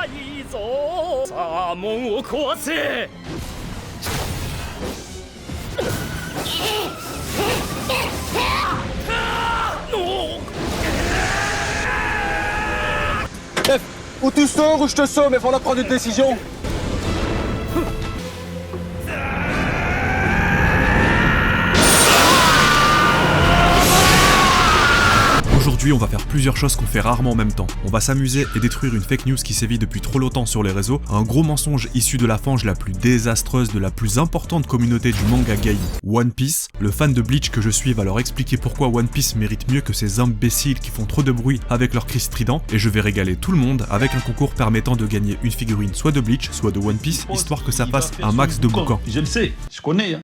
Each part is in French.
いいぞさあ門を壊せChef, ou tu sors ou je te sauve, mais faudra prendre une décision. Aujourd'hui, on va faire plusieurs choses qu'on fait rarement en même temps. On va s'amuser et détruire une fake news qui sévit depuis trop longtemps sur les réseaux, un gros mensonge issu de la fange la plus désastreuse de la plus importante communauté du manga game, One Piece. Le fan de Bleach que je suis va leur expliquer pourquoi One Piece mérite mieux que ces imbéciles qui font trop de bruit avec leurs cris stridents, et je vais régaler tout le monde avec un concours permettant de gagner une figurine soit de Bleach, soit de One Piece, histoire que ça fasse un max de bouquins. Je le sais, je connais. Hein.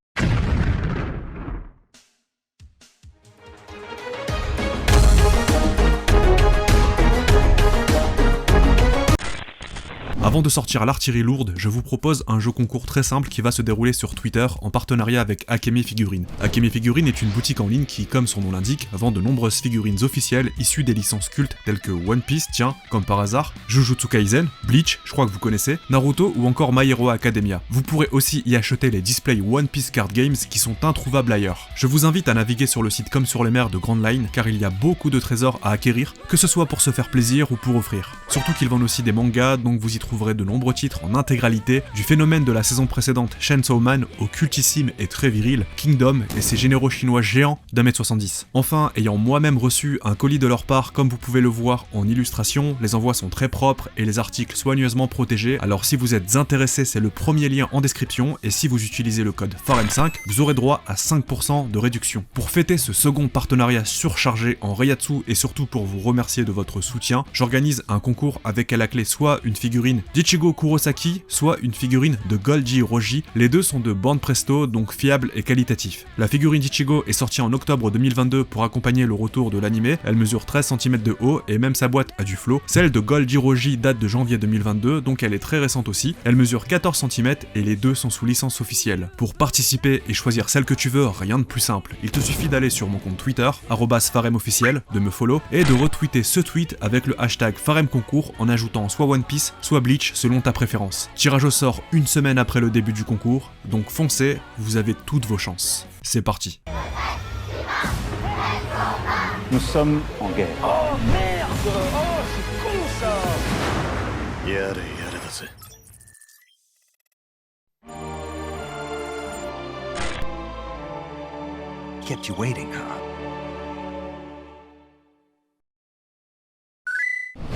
Avant de sortir l'artillerie lourde, je vous propose un jeu concours très simple qui va se dérouler sur Twitter en partenariat avec Akemi Figurines. Akemi Figurines est une boutique en ligne qui, comme son nom l'indique, vend de nombreuses figurines officielles issues des licences cultes telles que One Piece, tiens, comme par hasard, Jujutsu Kaisen, Bleach, je crois que vous connaissez, Naruto ou encore My Hero Academia. Vous pourrez aussi y acheter les displays One Piece Card Games qui sont introuvables ailleurs. Je vous invite à naviguer sur le site comme sur les mers de Grand Line car il y a beaucoup de trésors à acquérir, que ce soit pour se faire plaisir ou pour offrir. Surtout qu'ils vendent aussi des mangas, donc vous y trouverez de nombreux titres en intégralité, du phénomène de la saison précédente Chainsaw Man au cultissime et très viril Kingdom et ses généraux chinois géants d'1m70. Enfin, ayant moi-même reçu un colis de leur part comme vous pouvez le voir en illustration, les envois sont très propres et les articles soigneusement protégés, alors si vous êtes intéressé c'est le premier lien en description et si vous utilisez le code FAREM5, vous aurez droit à 5% de réduction. Pour fêter ce second partenariat surchargé en Reiatsu et surtout pour vous remercier de votre soutien, j'organise un concours avec à la clé soit une figurine d'Ichigo Kurosaki, soit une figurine de Golgi Roji. Les deux sont de bande presto, donc fiables et qualitatifs. La figurine d'Ichigo est sortie en octobre 2022 pour accompagner le retour de l'anime, elle mesure 13 cm de haut et même sa boîte a du flow. Celle de Golgi Roji date de janvier 2022, donc elle est très récente aussi. Elle mesure 14 cm et les deux sont sous licence officielle. Pour participer et choisir celle que tu veux, rien de plus simple. Il te suffit d'aller sur mon compte Twitter, @FaremOfficiel, de me follow et de retweeter ce tweet avec le hashtag FaremConcours en ajoutant soit One Piece, soit Bleach selon ta préférence. Tirage au sort une semaine après le début du concours, donc foncez, vous avez toutes vos chances. C'est parti. Nous sommes en guerre. Oh merde Oh c'est con ça Kept you waiting, huh?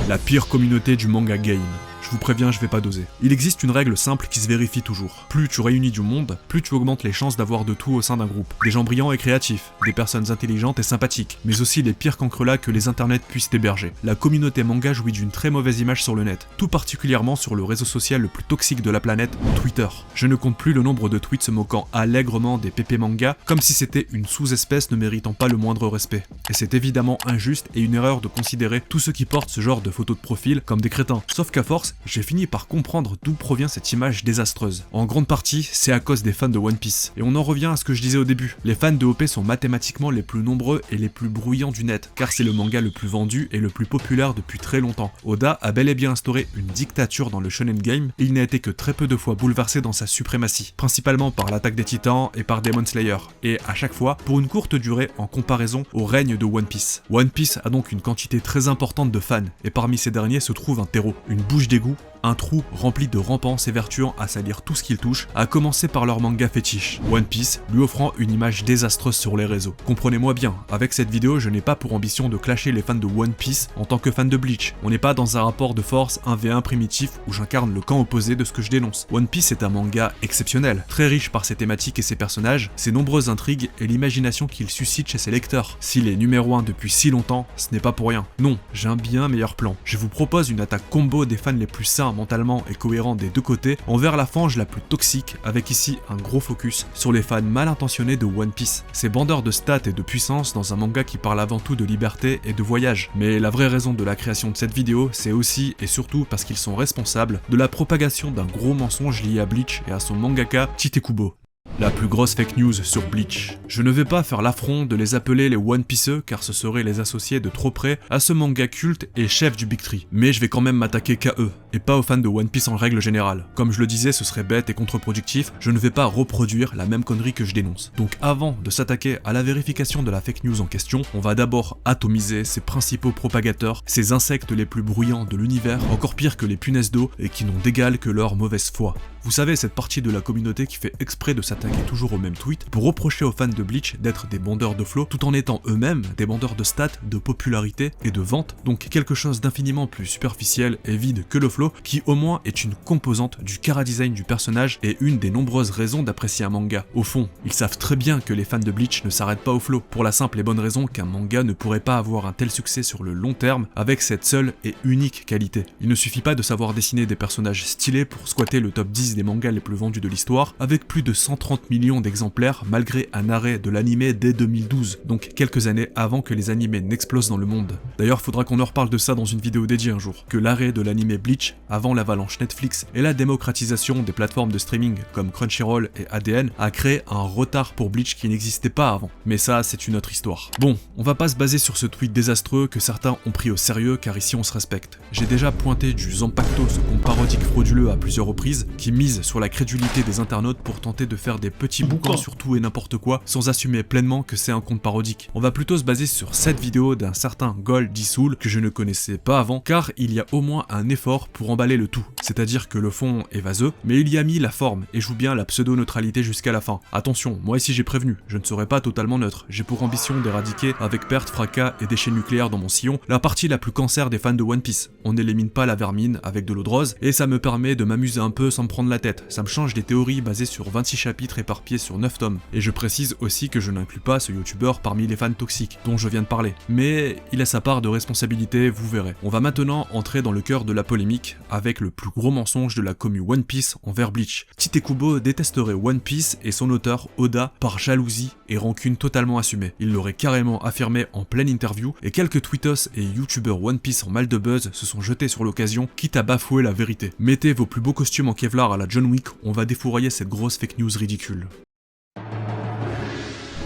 La pire communauté du manga game. Je vous préviens, je vais pas doser. Il existe une règle simple qui se vérifie toujours. Plus tu réunis du monde, plus tu augmentes les chances d'avoir de tout au sein d'un groupe. Des gens brillants et créatifs, des personnes intelligentes et sympathiques, mais aussi les pires cancrelats que les internets puissent héberger. La communauté manga jouit d'une très mauvaise image sur le net, tout particulièrement sur le réseau social le plus toxique de la planète, Twitter. Je ne compte plus le nombre de tweets se moquant allègrement des pépés manga, comme si c'était une sous-espèce ne méritant pas le moindre respect. Et c'est évidemment injuste et une erreur de considérer tous ceux qui portent ce genre de photos de profil comme des crétins. Sauf qu'à force, j'ai fini par comprendre d'où provient cette image désastreuse. En grande partie, c'est à cause des fans de One Piece. Et on en revient à ce que je disais au début. Les fans de OP sont mathématiquement les plus nombreux et les plus bruyants du net, car c'est le manga le plus vendu et le plus populaire depuis très longtemps. Oda a bel et bien instauré une dictature dans le shonen game, et il n'a été que très peu de fois bouleversé dans sa suprématie, principalement par l'attaque des titans et par Demon Slayer, et à chaque fois pour une courte durée en comparaison au règne de One Piece. One Piece a donc une quantité très importante de fans, et parmi ces derniers se trouve un terreau, une bouche d'égout, un trou rempli de rampants s'évertuant à salir tout ce qu'ils touchent, à commencer par leur manga fétiche, One Piece, lui offrant une image désastreuse sur les réseaux. Comprenez-moi bien, avec cette vidéo, je n'ai pas pour ambition de clasher les fans de One Piece en tant que fan de Bleach. On n'est pas dans un rapport de force 1v1 primitif où j'incarne le camp opposé de ce que je dénonce. One Piece est un manga exceptionnel, très riche par ses thématiques et ses personnages, ses nombreuses intrigues et l'imagination qu'il suscite chez ses lecteurs. S'il est numéro 1 depuis si longtemps, ce n'est pas pour rien. Non, j'ai un bien meilleur plan. Je vous propose une attaque combo des fans les plus sains mentalement et cohérent des deux côtés envers la fange la plus toxique, avec ici un gros focus sur les fans mal intentionnés de One Piece. Ces bandeurs de stats et de puissance dans un manga qui parle avant tout de liberté et de voyage. Mais la vraie raison de la création de cette vidéo, c'est aussi et surtout parce qu'ils sont responsables de la propagation d'un gros mensonge lié à Bleach et à son mangaka Tite Kubo. La plus grosse fake news sur Bleach. Je ne vais pas faire l'affront de les appeler les One Pieceux car ce serait les associer de trop près à ce manga culte et chef du Big Three. Mais je vais quand même m'attaquer qu'à eux, et pas aux fans de One Piece en règle générale. Comme je le disais, ce serait bête et contre-productif, je ne vais pas reproduire la même connerie que je dénonce. Donc avant de s'attaquer à la vérification de la fake news en question, on va d'abord atomiser ses principaux propagateurs, ces insectes les plus bruyants de l'univers, encore pire que les punaises d'eau et qui n'ont d'égal que leur mauvaise foi. Vous savez, cette partie de la communauté qui fait exprès de s'attaquer toujours au même tweet pour reprocher aux fans de Bleach d'être des bandeurs de flow tout en étant eux-mêmes des bandeurs de stats, de popularité et de vente, donc quelque chose d'infiniment plus superficiel et vide que le flow qui au moins est une composante du chara-design du personnage et une des nombreuses raisons d'apprécier un manga. Au fond, ils savent très bien que les fans de Bleach ne s'arrêtent pas au flow, pour la simple et bonne raison qu'un manga ne pourrait pas avoir un tel succès sur le long terme avec cette seule et unique qualité. Il ne suffit pas de savoir dessiner des personnages stylés pour squatter le top 10 des mangas les plus vendus de l'histoire, avec plus de 130 millions d'exemplaires malgré un arrêt de l'anime dès 2012, donc quelques années avant que les animés n'explosent dans le monde. D'ailleurs, faudra qu'on en reparle de ça dans une vidéo dédiée un jour, que l'arrêt de l'anime Bleach, avant l'avalanche Netflix et la démocratisation des plateformes de streaming comme Crunchyroll et ADN, a créé un retard pour Bleach qui n'existait pas avant. Mais ça, c'est une autre histoire. Bon, on va pas se baser sur ce tweet désastreux que certains ont pris au sérieux car ici on se respecte. J'ai déjà pointé du Zampacto, ce compte parodique frauduleux à plusieurs reprises, qui mise sur la crédulité des internautes pour tenter de faire des petits boucans sur tout et n'importe quoi sans assumer pleinement que c'est un compte parodique. On va plutôt se baser sur cette vidéo d'un certain Gold Dissoul que je ne connaissais pas avant car il y a au moins un effort pour emballer le tout. C'est-à-dire que le fond est vaseux, mais il y a mis la forme et joue bien la pseudo-neutralité jusqu'à la fin. Attention, moi ici j'ai prévenu, je ne serai pas totalement neutre. J'ai pour ambition d'éradiquer avec perte, fracas et déchets nucléaires dans mon sillon la partie la plus cancer des fans de One Piece. On n'élimine pas la vermine avec de l'eau de rose et ça me permet de m'amuser un peu sans me prendre la tête. Ça me change des théories basées sur 26 chapitres éparpillés sur 9 tomes. Et je précise aussi que je n'inclus pas ce youtubeur parmi les fans toxiques dont je viens de parler. Mais il a sa part de responsabilité, vous verrez. On va maintenant entrer dans le cœur de la polémique avec le plus gros mensonge de la commu One Piece envers Bleach. Tite Kubo détesterait One Piece et son auteur Oda par jalousie et rancune totalement assumée. Il l'aurait carrément affirmé en pleine interview et quelques tweetos et youtubeurs One Piece en mal de buzz se sont jetés sur l'occasion, quitte à bafouer la vérité. Mettez vos plus beaux costumes en Kevlar à la John Wick, on va défourailler cette grosse fake news ridicule.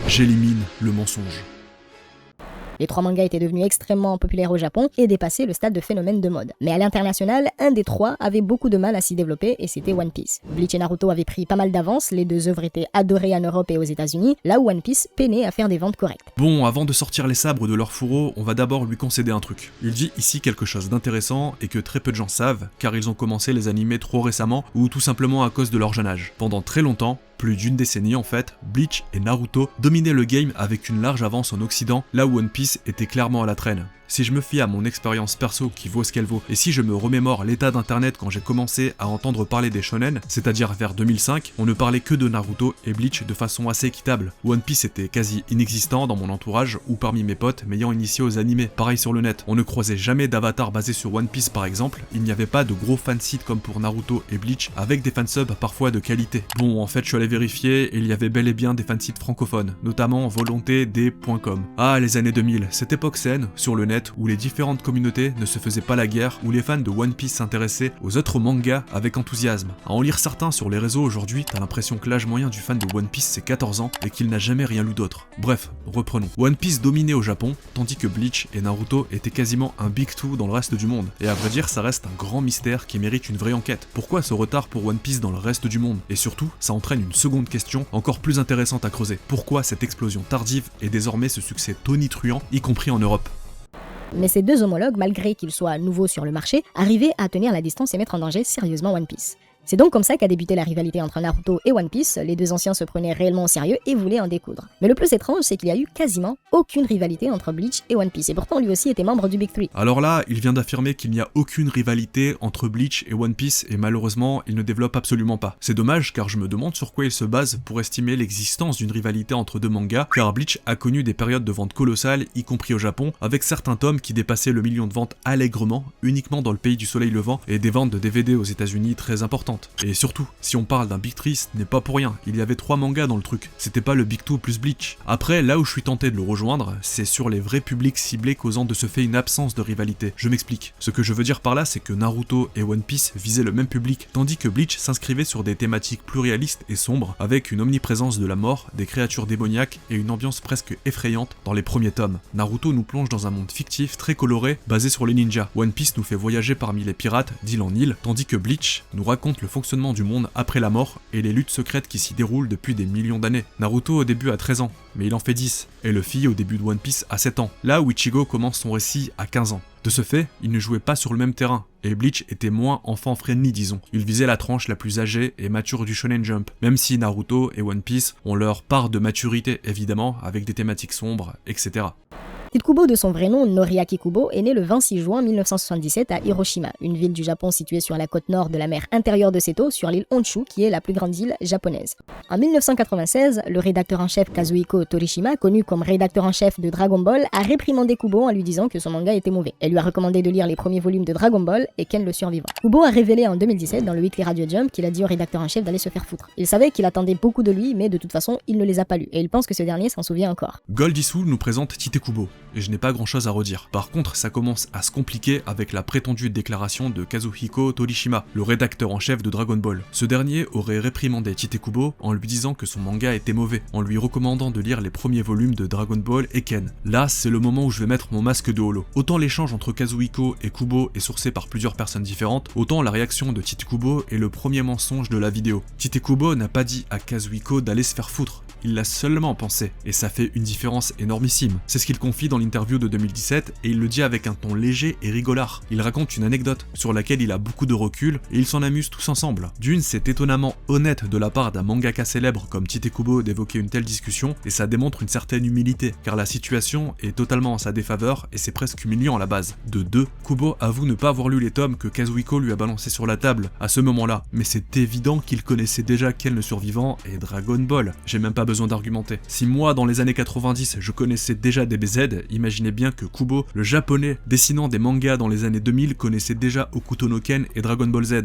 J'élimine le mensonge. Les 3 mangas étaient devenus extrêmement populaires au Japon et dépassaient le stade de phénomène de mode. Mais à l'international, un des 3 avait beaucoup de mal à s'y développer et c'était One Piece. Bleach et Naruto avaient pris pas mal d'avance, les 2 œuvres étaient adorées en Europe et aux États-Unis, là où One Piece peinait à faire des ventes correctes. Bon, avant de sortir les sabres de leur fourreau, on va d'abord lui concéder un truc. Il dit ici quelque chose d'intéressant et que très peu de gens savent, car ils ont commencé les animés trop récemment ou tout simplement à cause de leur jeune âge. Pendant très longtemps, plus d'une décennie en fait, Bleach et Naruto dominaient le game avec une large avance en Occident, là où One Piece était clairement à la traîne. Si je me fie à mon expérience perso qui vaut ce qu'elle vaut, et si je me remémore l'état d'internet quand j'ai commencé à entendre parler des shonen, c'est-à-dire vers 2005, on ne parlait que de Naruto et Bleach de façon assez équitable. One Piece était quasi inexistant dans mon entourage ou parmi mes potes m'ayant initié aux animés. Pareil sur le net, on ne croisait jamais d'avatar basé sur One Piece par exemple, il n'y avait pas de gros fansites comme pour Naruto et Bleach avec des fansubs parfois de qualité. Bon, en fait je suis allé vérifier et il y avait bel et bien des fansites francophones, notamment volontéd.com. Ah, les années 2000, cette époque saine, sur le net, où les différentes communautés ne se faisaient pas la guerre, où les fans de One Piece s'intéressaient aux autres mangas avec enthousiasme. À en lire certains sur les réseaux aujourd'hui, t'as l'impression que l'âge moyen du fan de One Piece c'est 14 ans et qu'il n'a jamais rien lu d'autre. Bref, reprenons. One Piece dominait au Japon, tandis que Bleach et Naruto étaient quasiment un big two dans le reste du monde. Et à vrai dire, ça reste un grand mystère qui mérite une vraie enquête. Pourquoi ce retard pour One Piece dans le reste du monde? Et surtout, ça entraîne une seconde question, encore plus intéressante à creuser. Pourquoi cette explosion tardive et désormais ce succès tonitruant, y compris en Europe? Mais ces 2 homologues, malgré qu'ils soient nouveaux sur le marché, arrivaient à tenir la distance et mettre en danger sérieusement One Piece. C'est donc comme ça qu'a débuté la rivalité entre Naruto et One Piece, les 2 anciens se prenaient réellement au sérieux et voulaient en découdre. Mais le plus étrange, c'est qu'il y a eu quasiment aucune rivalité entre Bleach et One Piece, et pourtant lui aussi était membre du Big Three. Alors là, il vient d'affirmer qu'il n'y a aucune rivalité entre Bleach et One Piece, et malheureusement, il ne développe absolument pas. C'est dommage, car je me demande sur quoi il se base pour estimer l'existence d'une rivalité entre 2 mangas, car Bleach a connu des périodes de vente colossales, y compris au Japon, avec certains tomes qui dépassaient le 1 million de ventes allègrement, uniquement dans le pays du soleil levant, et des ventes de DVD aux États-Unis très importantes. importante. Et surtout, si on parle d'un Big 3, ce n'est pas pour rien, il y avait 3 mangas dans le truc, c'était pas le Big 2 plus Bleach. Après, là où je suis tenté de le rejoindre, c'est sur les vrais publics ciblés causant de ce fait une absence de rivalité. Je m'explique. Ce que je veux dire par là, c'est que Naruto et One Piece visaient le même public, tandis que Bleach s'inscrivait sur des thématiques plus réalistes et sombres, avec une omniprésence de la mort, des créatures démoniaques et une ambiance presque effrayante dans les premiers tomes. Naruto nous plonge dans un monde fictif très coloré, basé sur les ninjas. One Piece nous fait voyager parmi les pirates d'île en île, tandis que Bleach nous raconte le fonctionnement du monde après la mort et les luttes secrètes qui s'y déroulent depuis des millions d'années. Naruto au début a 13 ans, mais il en fait 10, et Luffy au début de One Piece a 7 ans, là où Ichigo commence son récit à 15 ans. De ce fait, il ne jouait pas sur le même terrain, et Bleach était moins enfant-friendly disons. Il visait la tranche la plus âgée et mature du Shonen Jump, même si Naruto et One Piece ont leur part de maturité évidemment, avec des thématiques sombres, etc. Tite Kubo, de son vrai nom Noriaki Kubo, est né le 26 juin 1977 à Hiroshima, une ville du Japon située sur la côte nord de la mer intérieure de Seto, sur l'île Honshu, qui est la plus grande île japonaise. En 1996, le rédacteur en chef Kazuhiko Torishima, connu comme rédacteur en chef de Dragon Ball, a réprimandé Kubo en lui disant que son manga était mauvais. Elle lui a recommandé de lire les premiers volumes de Dragon Ball et Ken le survivant. Kubo a révélé en 2017 dans le Weekly Radio Jump qu'il a dit au rédacteur en chef d'aller se faire foutre. Il savait qu'il attendait beaucoup de lui, mais de toute façon, il ne les a pas lus, et il pense que ce dernier s'en souvient encore. Goldisoul nous présente Tite Kubo, et je n'ai pas grand chose à redire. Par contre, ça commence à se compliquer avec la prétendue déclaration de Kazuhiko Torishima, le rédacteur en chef de Dragon Ball. Ce dernier aurait réprimandé Tite Kubo en lui disant que son manga était mauvais, en lui recommandant de lire les premiers volumes de Dragon Ball et Ken. Là, c'est le moment où je vais mettre mon masque de holo. Autant l'échange entre Kazuhiko et Kubo est sourcé par plusieurs personnes différentes, autant la réaction de Tite Kubo est le premier mensonge de la vidéo. Tite Kubo n'a pas dit à Kazuhiko d'aller se faire foutre. Il l'a seulement pensé, et ça fait une différence énormissime. C'est ce qu'il confie dans l'interview de 2017, et il le dit avec un ton léger et rigolard. Il raconte une anecdote, sur laquelle il a beaucoup de recul, et ils s'en amusent tous ensemble. D'une, c'est étonnamment honnête de la part d'un mangaka célèbre comme Tite Kubo d'évoquer une telle discussion, et ça démontre une certaine humilité, car la situation est totalement en sa défaveur, et c'est presque humiliant à la base. De deux, Kubo avoue ne pas avoir lu les tomes que Kazuhiko lui a balancés sur la table, à ce moment-là, mais c'est évident qu'il connaissait déjà Ken le survivant et Dragon Ball. J'ai même pas besoin d'argumenter. Si moi, dans les années 90, je connaissais déjà DBZ, imaginez bien que Kubo, le japonais dessinant des mangas dans les années 2000, connaissait déjà Hokuto no Ken et Dragon Ball Z.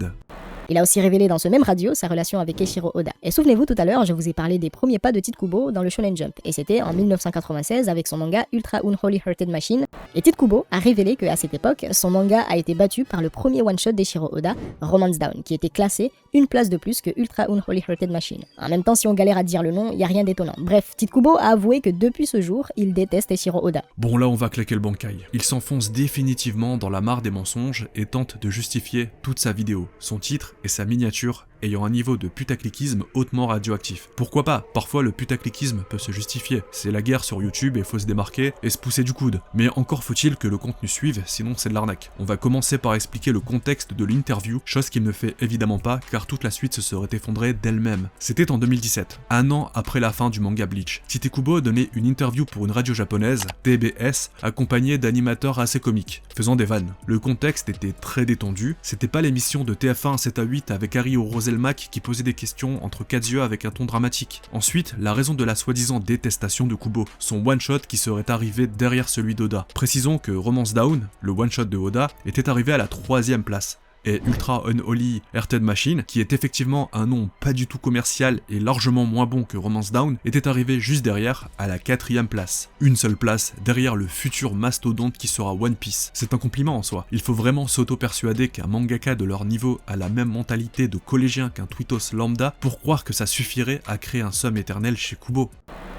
Il a aussi révélé dans ce même radio sa relation avec Eiichiro Oda. Et souvenez-vous, tout à l'heure, je vous ai parlé des premiers pas de Tite Kubo dans le Shonen Jump, et c'était en 1996 avec son manga Ultra Unholy Hearted Machine. Et Tite Kubo a révélé qu'à cette époque, son manga a été battu par le premier one-shot d'Eiichiro Oda, Romance Down, qui était classé une place de plus que Ultra Unholy Hearted Machine. En même temps, si on galère à dire le nom, y a rien d'étonnant. Bref, Tite Kubo a avoué que depuis ce jour, il déteste Eiichiro Oda. Bon, là on va claquer le bancail. Il s'enfonce définitivement dans la mare des mensonges et tente de justifier toute sa vidéo, son titre et sa miniature ayant un niveau de putaclicisme hautement radioactif. Pourquoi pas? Parfois le putaclicisme peut se justifier. C'est la guerre sur YouTube et faut se démarquer et se pousser du coude. Mais encore faut-il que le contenu suive, sinon c'est de l'arnaque. On va commencer par expliquer le contexte de l'interview, chose qu'il ne fait évidemment pas car toute la suite se serait effondrée d'elle-même. C'était en 2017, un an après la fin du manga Bleach. Tite Kubo donnait une interview pour une radio japonaise, TBS, accompagnée d'animateurs assez comiques, faisant des vannes. Le contexte était très détendu, c'était pas l'émission de TF1 7 à 8 avec Harry Roselmack qui posait des questions entre quatre yeux avec un ton dramatique. Ensuite, la raison de la soi-disant détestation de Kubo, son one-shot qui serait arrivé derrière celui d'Oda. Précisons que Romance Down, le one-shot de Oda, était arrivé à la 3e place. Et Ultra Unholy Hearted Machine, qui est effectivement un nom pas du tout commercial et largement moins bon que Romance Down, était arrivé juste derrière, à la 4e place. Une seule place, derrière le futur mastodonte qui sera One Piece. C'est un compliment en soi. Il faut vraiment s'auto-persuader qu'un mangaka de leur niveau a la même mentalité de collégien qu'un tweetos lambda pour croire que ça suffirait à créer un somme éternel chez Kubo.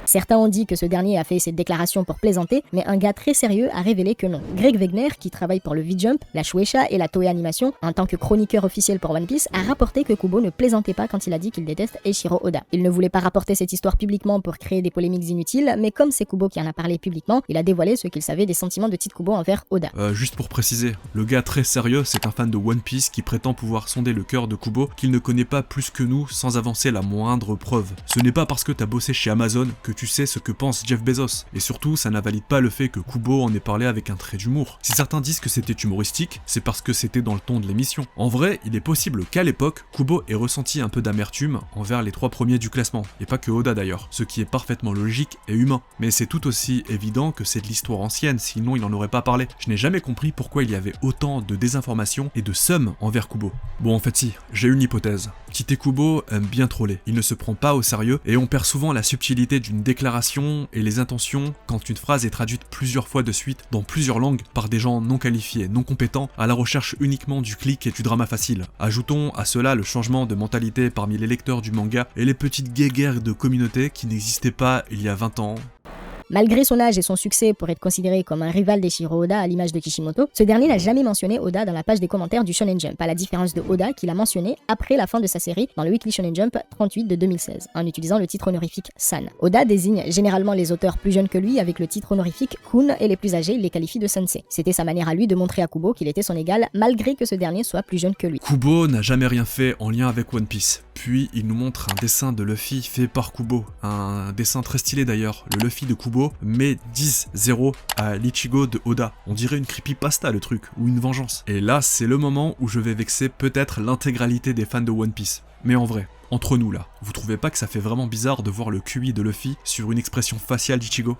Certains ont dit que ce dernier a fait cette déclaration pour plaisanter, mais un gars très sérieux a révélé que non. Greg Wegner, qui travaille pour le V-Jump, la Shueisha et la Toei Animation, en tant que chroniqueur officiel pour One Piece, a rapporté que Kubo ne plaisantait pas quand il a dit qu'il déteste Eiichiro Oda. Il ne voulait pas rapporter cette histoire publiquement pour créer des polémiques inutiles, mais comme c'est Kubo qui en a parlé publiquement, il a dévoilé ce qu'il savait des sentiments de Tite Kubo envers Oda. Juste pour préciser, le gars très sérieux, c'est un fan de One Piece qui prétend pouvoir sonder le cœur de Kubo qu'il ne connaît pas plus que nous sans avancer la moindre preuve. Ce n'est pas parce que t'as bossé chez Amazon que tu sais ce que pense Jeff Bezos. Et surtout, ça n'invalide pas le fait que Kubo en ait parlé avec un trait d'humour. Si certains disent que c'était humoristique, c'est parce que c'était dans le ton de l'émission. En vrai, il est possible qu'à l'époque, Kubo ait ressenti un peu d'amertume envers les 3 premiers du classement, et pas que Oda d'ailleurs, ce qui est parfaitement logique et humain. Mais c'est tout aussi évident que c'est de l'histoire ancienne, sinon il n'en aurait pas parlé. Je n'ai jamais compris pourquoi il y avait autant de désinformation et de seum envers Kubo. Bon, en fait si, j'ai une hypothèse. Tite Kubo aime bien troller, il ne se prend pas au sérieux, et on perd souvent la subtilité d'une déclaration et les intentions quand une phrase est traduite plusieurs fois de suite dans plusieurs langues par des gens non qualifiés, non compétents, à la recherche uniquement du clic et du drama facile. Ajoutons à cela le changement de mentalité parmi les lecteurs du manga et les petites guéguerres de communauté qui n'existaient pas il y a 20 ans. Malgré son âge et son succès pour être considéré comme un rival d'Eiichiro Oda à l'image de Kishimoto, ce dernier n'a jamais mentionné Oda dans la page des commentaires du Shonen Jump, à la différence de Oda qui l'a mentionné après la fin de sa série dans le Weekly Shonen Jump 38 de 2016, en utilisant le titre honorifique San. Oda désigne généralement les auteurs plus jeunes que lui avec le titre honorifique Kun et les plus âgés il les qualifie de Sensei. C'était sa manière à lui de montrer à Kubo qu'il était son égal malgré que ce dernier soit plus jeune que lui. Kubo n'a jamais rien fait en lien avec One Piece. Puis il nous montre un dessin de Luffy fait par Kubo, un dessin très stylé d'ailleurs. Le Luffy de Kubo met 10-0 à l'Ichigo de Oda. On dirait une creepypasta le truc, ou une vengeance. Et là, c'est le moment où je vais vexer peut-être l'intégralité des fans de One Piece. Mais en vrai, entre nous là, vous trouvez pas que ça fait vraiment bizarre de voir le QI de Luffy sur une expression faciale d'Ichigo ?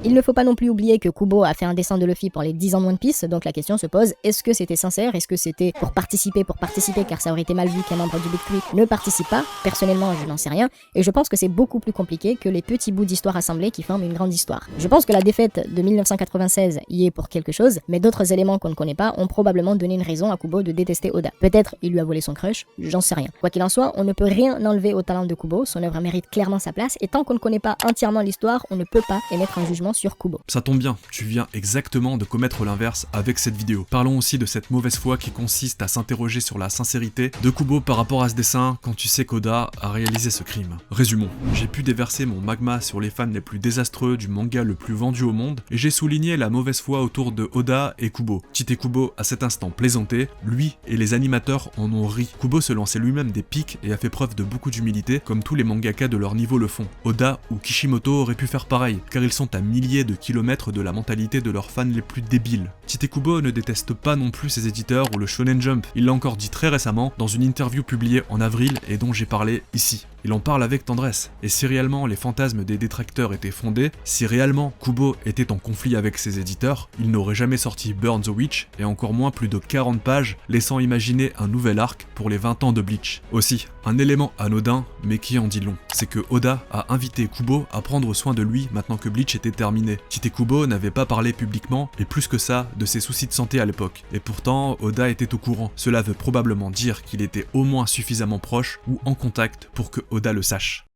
Il ne faut pas non plus oublier que Kubo a fait un dessin de Luffy pour les 10 ans de One Piece, donc la question se pose, est-ce que c'était sincère? Est-ce que c'était pour participer, car ça aurait été mal vu qu'un membre du Big Three ne participe pas? Personnellement, je n'en sais rien, et je pense que c'est beaucoup plus compliqué que les petits bouts d'histoire assemblés qui forment une grande histoire. Je pense que la défaite de 1996 y est pour quelque chose, mais d'autres éléments qu'on ne connaît pas ont probablement donné une raison à Kubo de détester Oda. Peut-être il lui a volé son crush, j'en sais rien. Quoi qu'il en soit, on ne peut rien enlever au talent de Kubo, son œuvre mérite clairement sa place, et tant qu'on ne connaît pas entièrement l'histoire, on ne peut pas émettre un jugement sur Kubo. Ça tombe bien, tu viens exactement de commettre l'inverse avec cette vidéo. Parlons aussi de cette mauvaise foi qui consiste à s'interroger sur la sincérité de Kubo par rapport à ce dessin quand tu sais qu'Oda a réalisé ce crime. Résumons, j'ai pu déverser mon magma sur les fans les plus désastreux du manga le plus vendu au monde, et j'ai souligné la mauvaise foi autour de Oda et Kubo. Tite Kubo à cet instant plaisanté, lui et les animateurs en ont ri. Kubo se lançait lui-même des pics et a fait preuve de beaucoup d'humilité, comme tous les mangaka de leur niveau le font. Oda ou Kishimoto auraient pu faire pareil, car ils sont à milliers de kilomètres de la mentalité de leurs fans les plus débiles. Tite Kubo ne déteste pas non plus ses éditeurs ou le Shonen Jump, il l'a encore dit très récemment dans une interview publiée en avril et dont j'ai parlé ici. Il en parle avec tendresse, et si réellement les fantasmes des détracteurs étaient fondés, si réellement Kubo était en conflit avec ses éditeurs, il n'aurait jamais sorti Burn the Witch, et encore moins plus de 40 pages, laissant imaginer un nouvel arc pour les 20 ans de Bleach. Aussi, un élément anodin, mais qui en dit long, c'est que Oda a invité Kubo à prendre soin de lui maintenant que Bleach était terminé. Tite Kubo n'avait pas parlé publiquement, et plus que ça, de ses soucis de santé à l'époque, et pourtant Oda était au courant. Cela veut probablement dire qu'il était au moins suffisamment proche ou en contact pour que Oda le sache.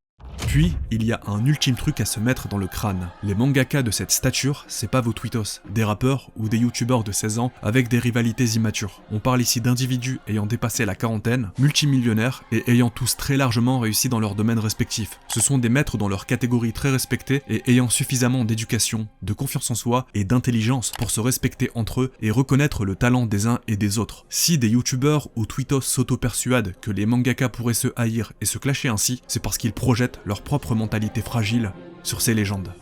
Puis, il y a un ultime truc à se mettre dans le crâne. Les mangaka de cette stature, c'est pas vos tweetos, des rappeurs ou des youtubeurs de 16 ans avec des rivalités immatures. On parle ici d'individus ayant dépassé la quarantaine, multimillionnaires et ayant tous très largement réussi dans leurs domaines respectifs. Ce sont des maîtres dans leur catégorie très respectés et ayant suffisamment d'éducation, de confiance en soi et d'intelligence pour se respecter entre eux et reconnaître le talent des uns et des autres. Si des youtubeurs ou tweetos s'auto-persuadent que les mangaka pourraient se haïr et se clasher ainsi, c'est parce qu'ils projettent leur propre mentalité fragile sur ces légendes.